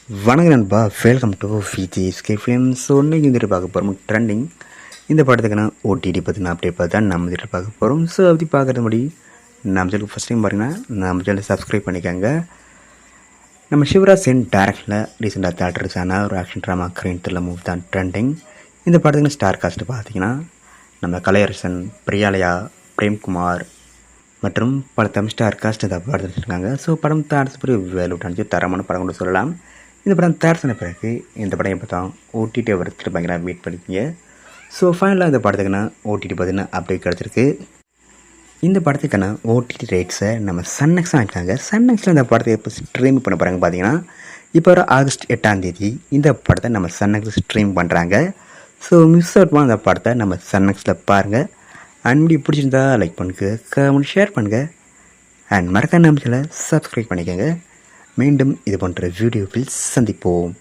வணக்கம் நண்பா, welcome to VGSK films. So இன்றைக்கி வந்துட்டு பார்க்க போகிறோம் ட்ரெண்டிங் இந்த படத்துக்கான ஓடிடி பற்றின அப்டேட் பார்த்து தான் நம்ம வந்துட்டு பார்க்க போகிறோம். ஸோ அப்படி பார்க்குறது முடி நம்ம சேனலுக்கு ஃபஸ்ட் டைம் பாருங்கன்னா நம்ம சேனலை சப்ஸ்கிரைப் பண்ணிக்கோங்க. நம்ம சிவராஜ் சென் டேரக்டரில் ரீசெண்டாக தேட்டருக்கான ஒரு action drama green thriller movie தான் ட்ரெண்டிங். இந்த படத்துக்கான ஸ்டார் காஸ்ட் பார்த்தீங்கன்னா நம்ம கலையரசன், பிரியாலயா, பிரேம்குமார் மற்றும் பல தமிழ் ஸ்டார் காஸ்ட் இதை பார்த்துருக்காங்க. ஸோ படம் தாரசுப்படி வேலூட் அனுப்பிச்சு தரமான படம் கொண்டு சொல்லலாம். இந்த படம் தயாரின பிறகு இந்த படம் எப்போ தான் ஓடிடி வரத்துட்டு பயங்கர வெயிட் பண்ணிக்கிங்க. ஸோ ஃபைனலாக இந்த படத்துக்கான ஓடிடி பார்த்தீங்கன்னா அப்டேட் கிடச்சிருக்கு. இந்த படத்துக்கான ஓடிடி ரேட்ஸை நம்ம சன்னெக்ஸ் ஆகிட்டாங்க. சன்னெக்ஸில் இந்த படத்தை எப்போ ஸ்ட்ரீம் பண்ண போகிறாங்க பார்த்தீங்கன்னா இப்போ ஒரு ஆகஸ்ட் 8 இந்த படத்தை நம்ம சன்னெக்ஸ் ஸ்ட்ரீம் பண்ணுறாங்க. ஸோ மிஸ் அவுட் பண்ண அந்த படத்தை நம்ம சன்னெக்ஸில் பாருங்கள். அண்ட் இப்படி பிடிச்சிருந்தா லைக் பண்ணுங்க, கமெண்ட் ஷேர் பண்ணுங்கள், அண்ட் மறக்காம நம்ம சேனலை சப்ஸ்கிரைப் பண்ணிக்கோங்க. மீண்டும் இது போன்ற வீடியோவில் சந்திப்போம்.